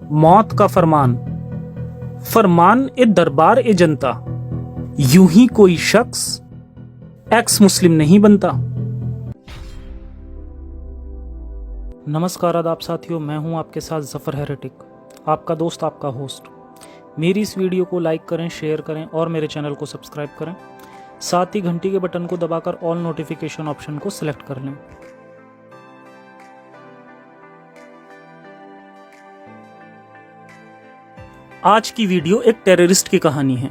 मौत का फरमान, फरमान ए दरबार ए जनता, यूं ही कोई शख्स एक्स मुस्लिम नहीं बनता। नमस्कार आदाब साथियों, मैं हूं आपके साथ ज़फ़र हेरेटिक, आपका दोस्त, आपका होस्ट। मेरी इस वीडियो को लाइक करें, शेयर करें और मेरे चैनल को सब्सक्राइब करें। साथ ही घंटी के बटन को दबाकर ऑल नोटिफिकेशन ऑप्शन को सिलेक्ट कर लें। आज की वीडियो एक टेररिस्ट की कहानी है।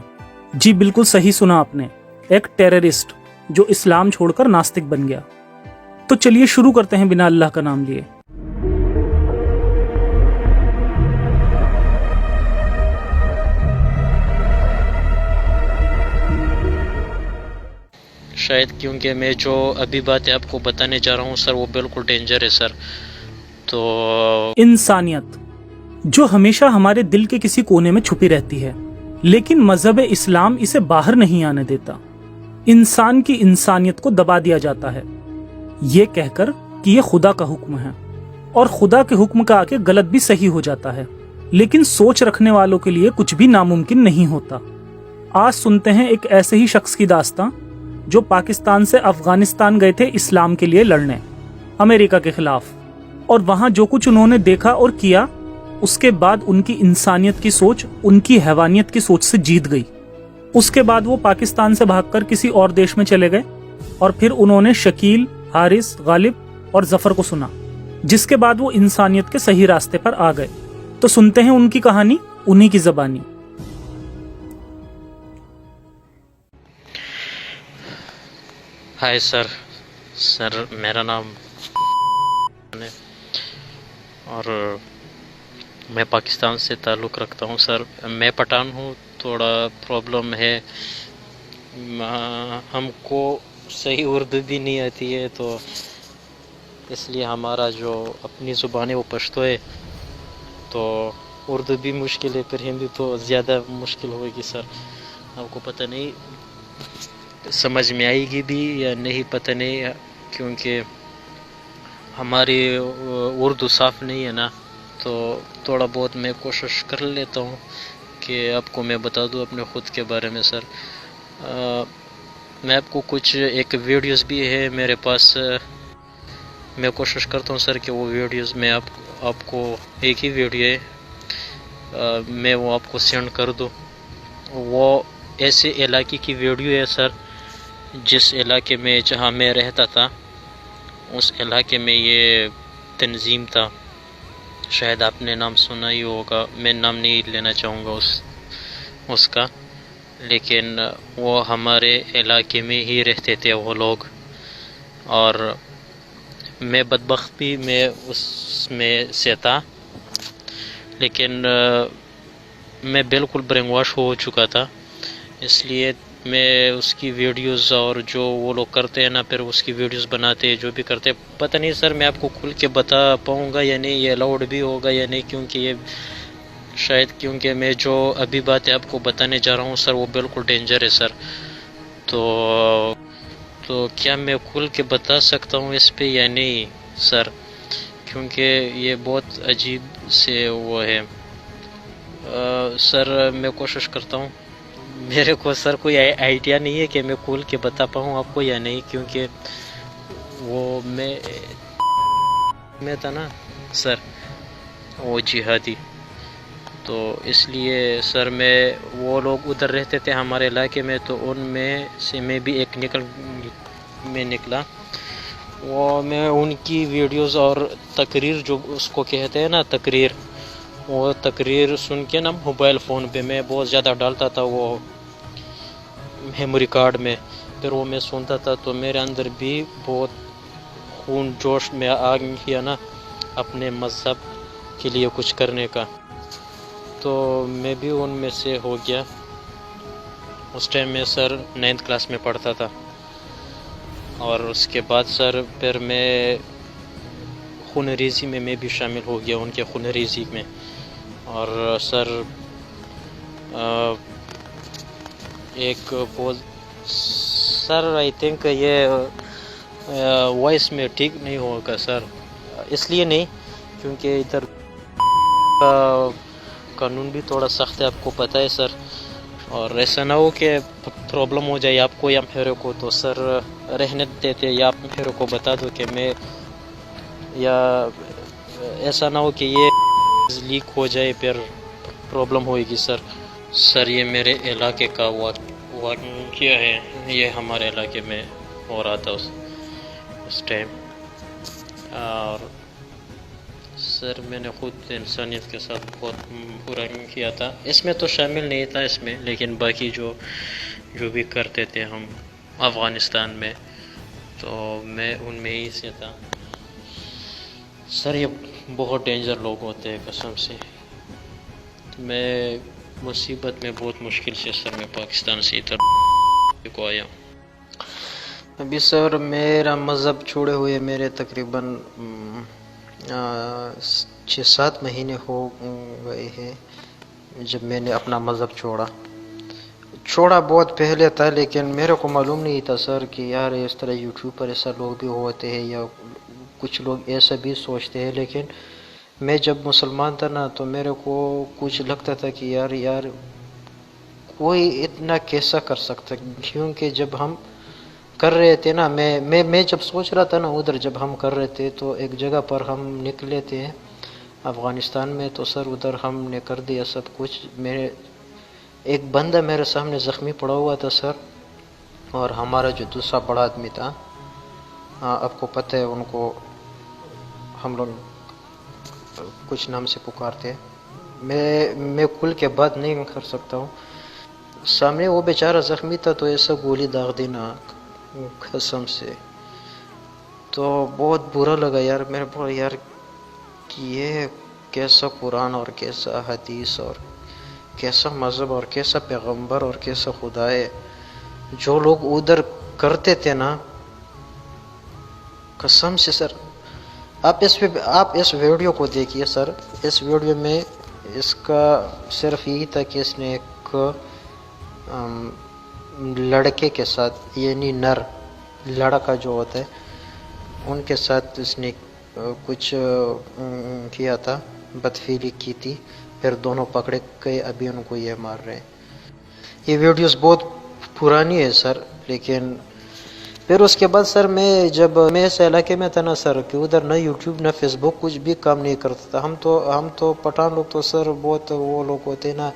जी बिल्कुल सही सुना आपने, एक टेररिस्ट जो इस्लाम छोड़कर नास्तिक बन गया। तो चलिए शुरू करते हैं बिना अल्लाह का नाम लिए। शायद क्योंकि मैं जो अभी बातें आपको बताने जा रहा हूँ सर, वो बिल्कुल डेंजर है सर। तो इंसानियत जो हमेशा हमारे दिल के किसी कोने में छुपी रहती है, लेकिन मजहब इस्लाम इसे बाहर नहीं आने देता। इंसान की इंसानियत को दबा दिया जाता है ये कहकर कि ये खुदा का हुक्म है, और खुदा के हुक्म का आके गलत भी सही हो जाता है। लेकिन सोच रखने वालों के लिए कुछ भी नामुमकिन नहीं होता। आज सुनते हैं एक ऐसे ही शख्स की दास्तां जो पाकिस्तान से अफगानिस्तान गए थे इस्लाम के लिए लड़ने, अमेरिका के खिलाफ, और वहां जो कुछ उन्होंने देखा और किया, उसके बाद उनकी इंसानियत की सोच उनकी हैवानियत की सोच से जीत गई। उसके बाद वो पाकिस्तान से भागकर किसी और देश में चले गए, और फिर उन्होंने शकील, हारिस, गालिब और जफर को सुना, जिसके बाद वो इंसानियत के सही रास्ते पर आ गए। तो सुनते हैं उनकी कहानी उन्हीं की जबानी। हाय सर मेरा नाम है और मैं पाकिस्तान से ताल्लुक़ रखता हूँ सर। मैं पठान हूँ, थोड़ा प्रॉब्लम है, हमको सही उर्दू भी नहीं आती है, तो इसलिए हमारा जो अपनी ज़ुबान है वो पश्तो है, तो उर्दू भी मुश्किल है, फिर हिंदी तो ज़्यादा मुश्किल होगी सर। आपको पता नहीं समझ में आएगी भी या नहीं, पता नहीं, क्योंकि हमारी उर्दू साफ़ नहीं है ना। तो थोड़ा बहुत मैं कोशिश कर लेता हूँ कि आपको मैं बता दूँ अपने ख़ुद के बारे में सर। मैं आपको कुछ एक वीडियोस भी है मेरे पास, मैं कोशिश करता हूँ सर कि वो वीडियोस में आपको एक ही वीडियो है, मैं वो आपको सेंड कर दूँ। वो ऐसे इलाके की वीडियो है सर, जिस इलाके में जहाँ मैं रहता था उस इलाके में ये तंजीम था। शायद आपने नाम सुना ही होगा, मैं नाम नहीं लेना चाहूँगा उसका, लेकिन वो हमारे इलाके में ही रहते थे वो लोग, और मैं बदबख्ती में उसमें से था, लेकिन मैं बिल्कुल ब्रेन वॉश हो चुका था। इसलिए मैं उसकी वीडियोस और जो वो लोग करते हैं ना, फिर उसकी वीडियोस बनाते हैं, जो भी करते हैं, पता नहीं सर मैं आपको खुल के बता पाऊँगा या नहीं, ये अलाउड भी होगा या नहीं, क्योंकि ये शायद क्योंकि मैं जो अभी बातें आपको बताने जा रहा हूँ सर, वो बिल्कुल डेंजर है सर। तो क्या मैं खुल के बता सकता हूँ इस पे या नहीं सर, क्योंकि ये बहुत अजीब से वो है। सर मैं कोशिश करता हूँ, मेरे को सर कोई आइडिया नहीं है कि मैं खोल के बता पाऊँ आपको या नहीं, क्योंकि वो मैं था ना सर, वो जिहादी, तो इसलिए सर वो लोग उधर रहते थे हमारे इलाके में, तो उनमें से मैं भी एक निकला। वो मैं उनकी वीडियोस और तकरीर, जो उसको कहते हैं ना तकरीर, वो तकरीर सुन के ना मोबाइल फ़ोन पे मैं बहुत ज़्यादा डालता था वो मेमोरी कार्ड में, फिर वो मैं सुनता था, तो मेरे अंदर भी बहुत खून जोश में आ गया ना अपने मज़हब के लिए कुछ करने का, तो मैं भी उनमें से हो गया। उस टाइम में सर 9th क्लास में पढ़ता था, और उसके बाद सर फिर मैं खून रेज़ी में मैं भी शामिल हो गया, उनके खून रेज़ी में। और सर एक बहुत सर आई थिंक ये वॉइस में ठीक नहीं होगा सर, इसलिए नहीं क्योंकि इधर قانون بھی تھوڑا سخت ہے، آپ کو پتہ ہے سر، اور ایسا نہ ہو کہ پرابلم ہو جائے آپ کو یا میرے کو، تو سر رہنے دیتے، یا آپ میرے کو بتا دو کہ میں، یا ایسا نہ ہو کہ یہ لیک ہو جائے پھر پرابلم ہوئے گی سر۔ سر یہ میرے علاقے کا واقعہ ہے، یہ ہمارے علاقے میں ہو رہا تھا اس ٹائم، اور سر میں نے خود انسانیت کے ساتھ بہت برا کیا تھا، اس میں تو شامل نہیں تھا اس میں، لیکن باقی جو بھی کرتے تھے ہم افغانستان میں، تو میں ان میں ہی سے تھا۔ سر یہ بہت ڈینجر لوگ ہوتے ہیں قسم سے، میں مصیبت میں بہت مشکل سے سر میں پاکستان سے ادھر کو آیا ہوں۔ ابھی سر میرا مذہب چھوڑے ہوئے میرے تقریباً 6-7 مہینے ہو گئے ہیں جب میں نے اپنا مذہب چھوڑا بہت پہلے تھا، لیکن میرے کو معلوم نہیں تھا سر کہ یار اس طرح یوٹیوب پر ایسا لوگ بھی ہوتے ہیں یا کچھ لوگ ایسا بھی سوچتے ہیں، لیکن میں جب مسلمان تھا نا تو میرے کو کچھ لگتا تھا کہ یار کوئی اتنا کیسا کر سکتا، کیونکہ جب ہم کر رہے تھے نا، میں جب سوچ رہا تھا نا ادھر جب ہم کر رہے تھے تو ایک جگہ پر ہم نکلے تھے افغانستان میں، تو سر ادھر ہم نے کر دیا سب کچھ، میرے ایک بندہ میرے سامنے زخمی پڑا ہوا تھا سر، اور ہمارا جو دوسرا بڑا آدمی تھا، آپ کو پتہ ہے ان کو ہم لوگ کچھ نام سے پکارتے، میں کل کے بات نہیں کر سکتا ہوں، سامنے وہ بیچارہ زخمی تھا تو ایسا گولی داغ دینا قسم سے، تو بہت برا لگا یار، میرے کو یار کہ یہ کیسا قرآن اور کیسا حدیث اور کیسا مذہب اور کیسا پیغمبر اور کیسا خدا ہے، جو لوگ ادھر کرتے تھے نا قسم سے سر۔ آپ اس ویڈیو کو دیکھیے سر، اس ویڈیو میں اس کا صرف یہی تھا کہ اس نے ایک لڑکے کے ساتھ، یعنی نر لڑکا جو ہوتا ہے ان کے ساتھ اس نے کچھ کیا تھا، بدفعلی کی تھی، پھر دونوں پکڑے گئے، ابھی ان کو یہ مار رہے ہیں۔ یہ ویڈیوز بہت پرانی ہے سر، لیکن پھر اس کے بعد سر جب میں اس علاقے میں تھا نا سر، کہ ادھر نہ یوٹیوب نہ فیس بک کچھ بھی کام نہیں کرتا تھا، ہم تو پٹھان لوگ تو سر بہت وہ لوگ ہوتے ہیں نا،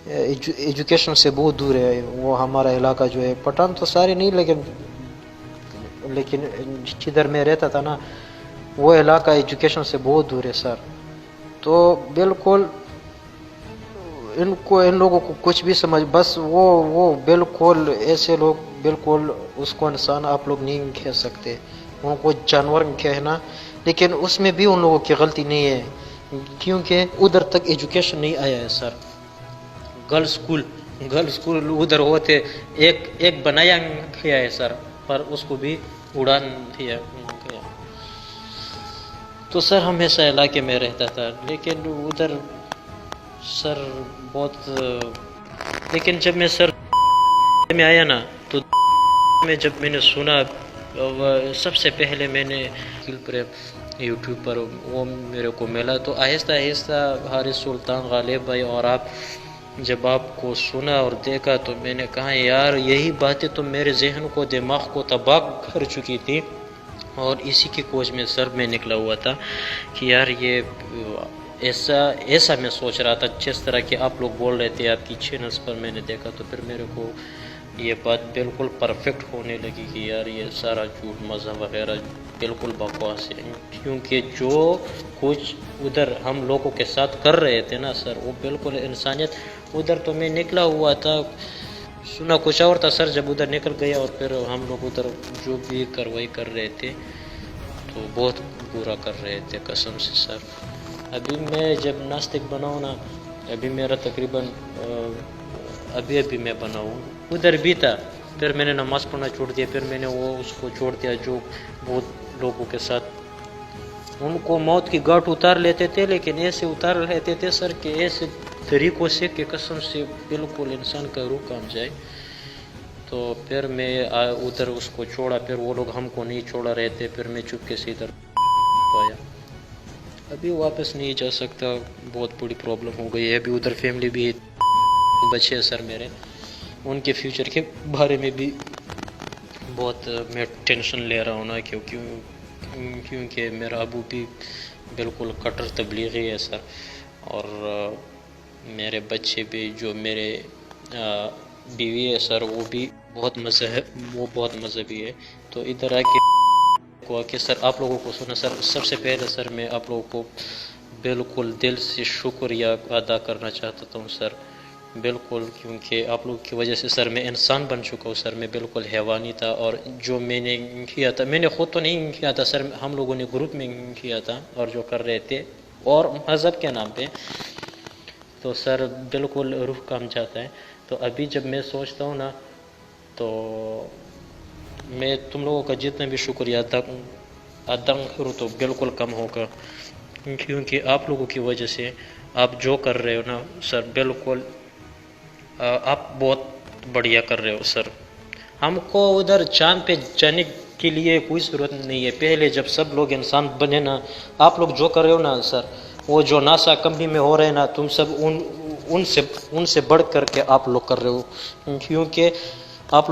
ایجوکیشن سے بہت دور ہے وہ ہمارا علاقہ جو ہے، پٹھان تو سارے نہیں، لیکن جدھر میں رہتا تھا نا وہ علاقہ ایجوکیشن سے بہت دور ہے سر، تو بالکل ان لوگوں کو کچھ بھی سمجھ، بس وہ بالکل ایسے لوگ، بالکل اس کو انسان آپ لوگ نہیں کہہ سکتے، ان کو جانور کہنا، لیکن اس میں بھی ان لوگوں کی غلطی نہیں ہے، کیونکہ ادھر تک ایجوکیشن نہیں آیا ہے سر۔ گرل اسکول ادھر ہوتے، ایک بنایا گیا ہے سر، پر اس کو بھی اڑان دیا گیا، تو سر ہم ایسا علاقے میں رہتا تھا، لیکن ادھر سر بہت، لیکن جب میں سر میں آیا نا تو جب میں نے سنا، سب سے پہلے میں نے یوٹیوب پر وہ میرے کو ملا، تو آہستہ آہستہ حارث سلطان غالب بھائی اور جب آپ کو سنا اور دیکھا تو میں نے کہا یار یہی باتیں تو میرے ذہن کو، دماغ کو تباہ کر چکی تھی، اور اسی کی کوش میں سر میں نکلا ہوا تھا کہ یار یہ ایسا میں سوچ رہا تھا، جس طرح کہ آپ لوگ بول رہے تھے آپ کی چینلز پر میں نے دیکھا، تو پھر میرے کو یہ بات بالکل پرفیکٹ ہونے لگی کہ یار یہ سارا جھوٹ مذہب وغیرہ بالکل بکواس ہے، کیونکہ جو کچھ ادھر ہم لوگوں کے ساتھ کر رہے تھے نا سر، وہ بالکل انسانیت، ادھر تو میں نکلا ہوا تھا، سنا کچھ اور تھا سر، جب ادھر نکل گیا اور پھر ہم لوگ ادھر جو بھی کارروائی کر رہے تھے تو بہت برا کر رہے تھے قسم سے سر۔ ابھی میں جب ناستک بناؤں نا، ابھی میرا تقریباً ابھی میں بناؤں، ادھر بھی تھا، پھر میں نے نماز پڑھنا چھوڑ دیا، پھر میں نے اس کو چھوڑ دیا، جو بہت لوگوں کے ساتھ ان کو موت کی گھاٹ اتار لیتے تھے، لیکن ایسے اتار لیتے تھے سر کہ ایسے طریقوں سے کہ قسم سے بالکل انسان کا روح کام جائے، تو پھر میں ادھر اس کو چھوڑا، پھر وہ لوگ ہم کو نہیں چھوڑا رہتے، پھر میں چپکے سے ادھر آیا۔ अभी वापस नहीं जा सकता, बहुत बड़ी प्रॉब्लम हो गई है। अभी उधर फैमिली भी बच्चे हैं सर मेरे, उनके फ्यूचर के बारे में भी बहुत मैं टेंशन ले रहा हूँ ना, क्योंकि मेरा अबू भी बिल्कुल कट्टर तबलीगी है सर, और मेरे बच्चे भी, जो मेरे बीवी है सर, वो भी बहुत मज़हबी है। तो इधर आके सर आप लोगों को सुना सर, सबसे पहले सर मैं आप लोगों को बिल्कुल दिल से शुक्रिया अदा करना चाहता हूँ सर, बिल्कुल, क्योंकि आप लोगों की वजह से सर मैं इंसान बन चुका हूँ सर। मैं बिल्कुल हैवानी था, और जो मैंने किया था, मैंने खुद तो नहीं किया था सर, हम लोगों ने ग्रुप में किया था, और जो कर रहे थे और मज़हब के नाम पे, तो सर बिल्कुल रूह काम जाता है। तो अभी जब मैं सोचता हूँ ना, तो मैं तुम लोगों का जितना भी शुक्रिया अदा करूँ तो बिल्कुल कम होगा, क्योंकि आप लोगों की वजह से आप जो कर रहे हो ना सर, बिल्कुल आप बहुत बढ़िया कर रहे हो सर। हमको उधर चांद पे जाने के लिए कोई ज़रूरत नहीं है। पहले जब सब लोग इंसान बने ना, आप लोग जो कर रहे हो ना सर, वो जो नासा कंपनी में हो रहे हैं ना, तुम सब उनसे बढ़ करके आप लोग कर रहे हो, क्योंकि आप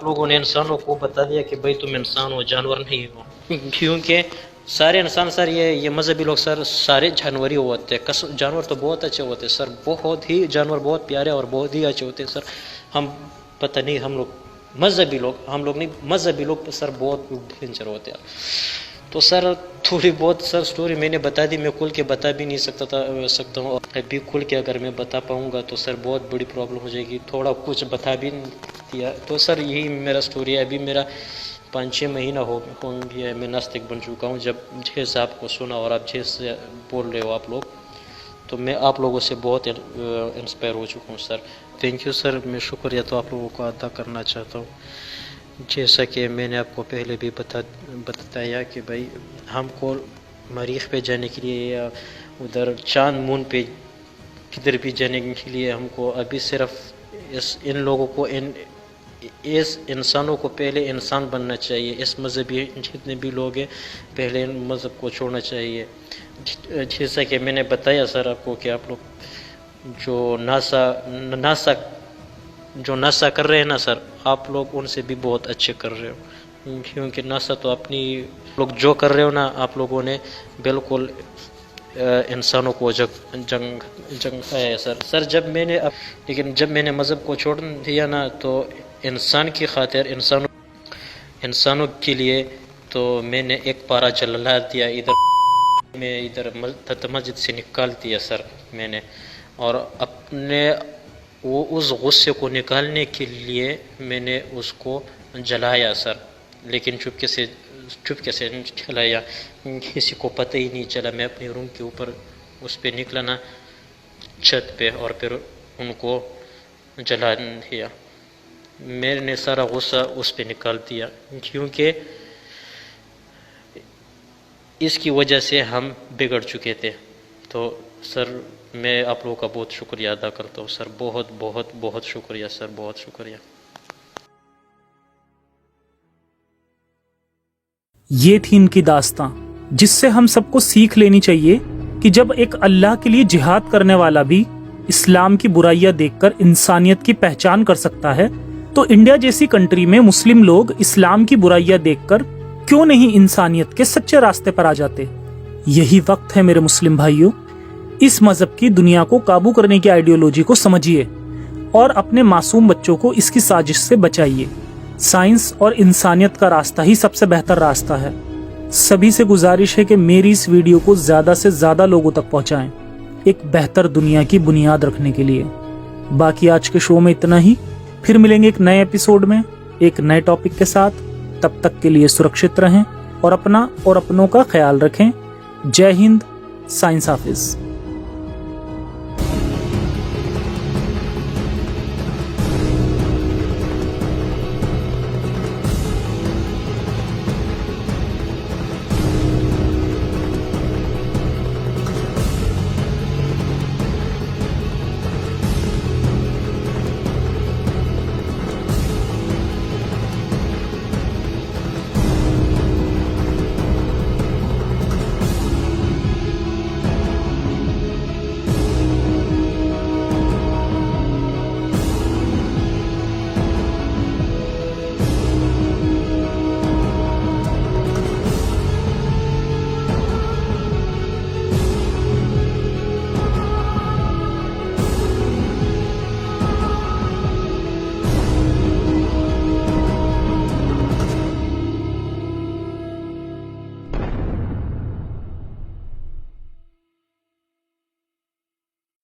लोगों ने इंसानों को बता दिया कि भाई तुम इंसान हो, जानवर नहीं हो। क्योंकि सारे इंसान सर, ये मजहबी लोग सर, सारे जानवर ही होते हैं। जानवर तो बहुत अच्छे होते हैं सर, बहुत ही जानवर बहुत प्यारे और बहुत ही अच्छे होते हैं सर। हम पता नहीं, हम लोग मजहबी लोग सर बहुत डेंजर होते हैं। तो सर थोड़ी बहुत सर स्टोरी मैंने बता दी, मैं खुल के बता भी नहीं सकता हूँ। अभी खुल के अगर मैं बता पाऊँगा तो सर बहुत बड़ी प्रॉब्लम हो जाएगी। थोड़ा कुछ बता भी दिया तो सर यही मेरा स्टोरी है। अभी मेरा 5-6 महीना होंगे मैं नास्तिक बन चुका हूँ। जब जैसे आपको सुना और आप जैसे बोल रहे हो आप लोग, तो मैं आप लोगों से बहुत इंस्पायर हो चुका हूँ सर। Thank you sir. मैं शुक्रिया तो आप लोगों को अदा करना चाहता हूँ। जैसा कि मैंने आपको पहले भी बताया कि भाई हमको मरीख पे जाने के लिए या उधर चांद मून पे किधर भी जाने के लिए हमको अभी सिर्फ इन लोगों को इस इंसानों को पहले इंसान बनना चाहिए। इस मज़हबी जितने भी लोग हैं पहले इन मज़हब को छोड़ना चाहिए। जैसा कि मैंने बताया सर आपको कि आप लोग जो नासा कर रहे हैं ना सर, आप लोग उनसे भी बहुत अच्छे कर रहे हो, क्योंकि नासा तो अपनी लोग जो कर रहे हो ना, आप लोगों ने बिल्कुल इंसानों को जंग है सर। जब मैंने मज़हब को छोड़ दिया ना, तो इंसान की खातिर इंसानों के लिए तो मैंने एक पारा जला दिया, इधर मस्जिद से निकाल दिया सर मैंने। और अपने वो उस गुस्से को निकालने के लिए मैंने उसको जलाया सर, लेकिन चुपके से जलाया, किसी को पता ही नहीं चला। मैं अपने रूम के ऊपर उस पे निकला ना, छत पे, और फिर उनको जला दिया। मैंने सारा गुस्सा उस पे निकाल दिया, क्योंकि इसकी वजह से हम बिगड़ चुके थे। तो सर मैं आप लोगों का बहुत शुक्रिया अदा करता हूँ सर, बहुत बहुत बहुत शुक्रिया सर, बहुत शुक्रिया। ये थी इनकी दास्तां, जिससे हम सबको सीख लेनी चाहिए कि जब एक अल्लाह के लिए जिहाद करने वाला भी इस्लाम की बुराइयां देखकर इंसानियत की पहचान कर सकता है, तो इंडिया जैसी कंट्री में मुस्लिम लोग इस्लाम की बुराइयां देखकर क्यों नहीं इंसानियत के सच्चे रास्ते पर आ जाते। यही वक्त है मेरे मुस्लिम भाइयों, इस मजहब की दुनिया को काबू करने की आइडियोलॉजी को समझिए और अपने मासूम बच्चों को इसकी साजिश से बचाइए। साइंस और इंसानियत का रास्ता ही सबसे बेहतर रास्ता है। सभी से गुजारिश है कि मेरी इस वीडियो को ज्यादा से ज्यादा लोगों तक पहुंचाएं, एक बेहतर दुनिया की बुनियाद रखने के लिए। बाकी आज के शो में इतना ही, फिर मिलेंगे एक नए एपिसोड में एक नए टॉपिक के साथ। तब तक के लिए सुरक्षित रहें और अपना और अपनों का ख्याल रखें। जय हिंद, साइंस हाफिज।